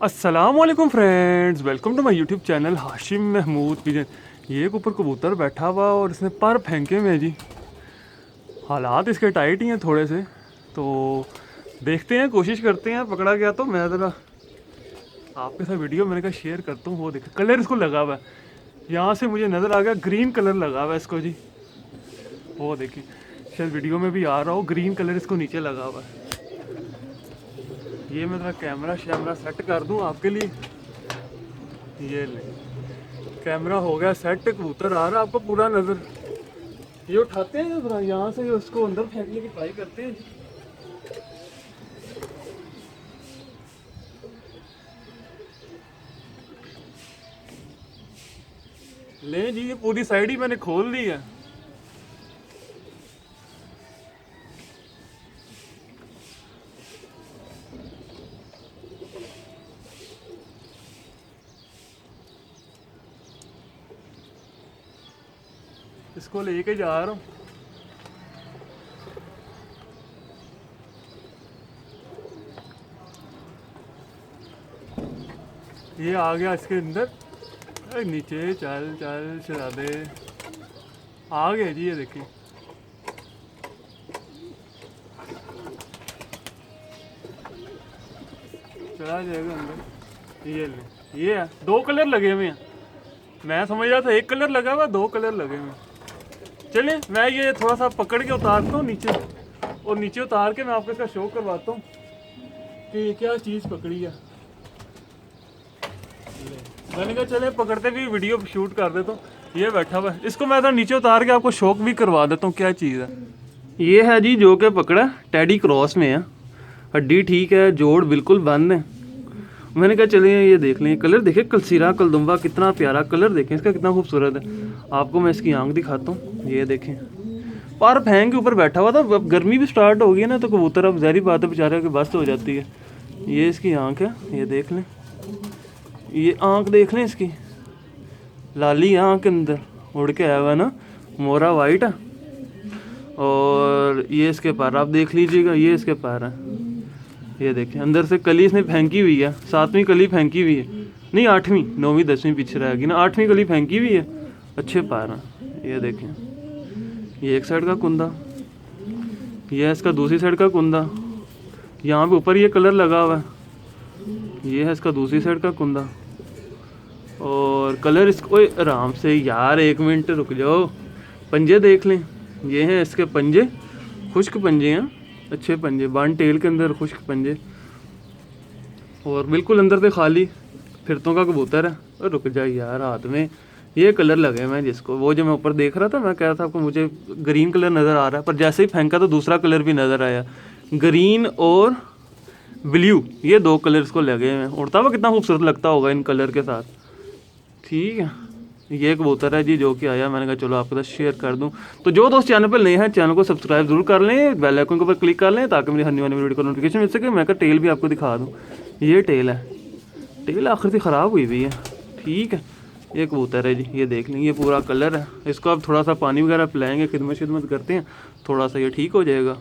अस्सलामुअलैकुम friends, welcome to my YouTube channel Hashim Mahmood pigeon. ये एक ऊपर कबूतर बैठा हुआ और इसने पर फेंके हुए हैं जी। हालात इसके टाइट ही हैं थोड़े से, तो देखते हैं, कोशिश करते हैं। पकड़ा गया तो मैं ज़रा आपके साथ वीडियो मैंने कहा शेयर करता हूँ। वो देखिए कलर इसको लगा हुआ है, यहाँ से मुझे नज़र आ गया ग्रीन कलर लगा हुआ है इसको जी। वो देखिए शायद वीडियो में भी आ रहा हो, ग्रीन कलर इसको नीचे लगा हुआ है। ये मैं ज़रा कैमरा शैमरा सेट कर दूँ आपके लिए। ये ले, कैमरा हो गया सेट, कबूतर आ रहा है आपको पूरा नज़र। ये उठाते हैं ज़रा, यहाँ से उसको अंदर फेंकने की ट्राई करते हैं। ले जी, ये पूरी साइड ही मैंने खोल ली है। इसको लेके जा रहा हूँ। ये आ गया इसके अंदर। अरे नीचे चल चल चला दे। आ गए जी, ये देखिए। चला जाएगा अंदर। ये ले, ये है, दो कलर लगे हुए हैं। मैं समझ रहा था एक कलर लगा हुआ, दो कलर लगे हुए हैं। चलिए मैं ये थोड़ा सा पकड़ के उतारता हूँ नीचे, और नीचे उतार के मैं आपको इसका शो करवाता हूँ कि क्या चीज़ पकड़ी है। मैंने कहा चले पकड़ते भी वीडियो शूट कर देता हूँ। ये बैठा हुआ है, इसको मैं तो नीचे उतार के आपको शौक भी करवा देता हूँ क्या चीज़ है। ये है जी जो कि पकड़ा टेडी क्रॉस में है, हड्डी ठीक है, जोड़ बिल्कुल बंद है। मैंने कहा चलिए ये देख लें, कलर देखें, कलसीरा कलदुम्बा कितना प्यारा कलर देखें इसका, कितना खूबसूरत है। आपको मैं इसकी आंख दिखाता हूँ, ये देखें। पर फैंग के ऊपर बैठा हुआ था। अब गर्मी भी स्टार्ट हो गई है ना, तो कबूतर अब ज़ाहिर बात है बेचारे की बस हो जाती है। ये इसकी आंख है, ये देख लें, ये आंख देख लें इसकी, लाली आंख के अंदर उड़ के आया हुआ ना, मोरा वाइट है। और ये इसके पैर आप देख लीजिएगा, ये इसके पैर है। ये देखें अंदर से कली इसने फेंकी हुई है, 7वीं कली फेंकी हुई है, नहीं 8वीं, 9वीं 10वीं पीछे रहेगी ना, 8वीं कली फेंकी हुई है। अच्छे पैर हैं। ये देखें, ये एक साइड का कुंदा, ये है इसका दूसरी साइड का कुंदा। यहाँ पे ऊपर ये कलर लगा हुआ है, ये है इसका दूसरी साइड का कुंदा। और कलर इसको आराम से यार, 1 मिनट रुक जाओ। पंजे देख लें, ये हैं इसके पंजे, खुश्क पंजे हैं, अच्छे पंजे, बान टेल के अंदर खुश्क पंजे, और बिल्कुल अंदर से खाली फिरतों का कबूतर है। और रुक जाए यार, हाथ में ये कलर लगे मैं जिसको, वो जो मैं ऊपर देख रहा था, मैं कह रहा था आपको मुझे ग्रीन कलर नज़र आ रहा है, पर जैसे ही फेंका तो दूसरा कलर भी नज़र आया, ग्रीन और ब्लू, ये 2 कलर इसको लगे हैं। उड़ता हुआ कितना खूबसूरत लगता होगा इन कलर के साथ। ठीक है, ये कबूतर है जी जो कि आया, मैंने कहा चलो आपके साथ शेयर कर दूं। तो जो दोस्त चैनल पर नए हैं, चैनल को सब्सक्राइब जरूर कर लें, बेल आइकन के ऊपर क्लिक कर लें, ताकि मेरी हर आने वाली वीडियो को नोटिफिकेशन मिल सके। मैं का टेल भी आपको दिखा दूं, ये टेल है, टेल आखिर से ख़राब हुई हुई है। ठीक है, ये कबूतर है जी, ये देख लें, ये पूरा कलर है। इसको अब थोड़ा सा पानी वगैरह पिलाएंगे, खिदमत करते हैं, थोड़ा सा ये ठीक हो जाएगा।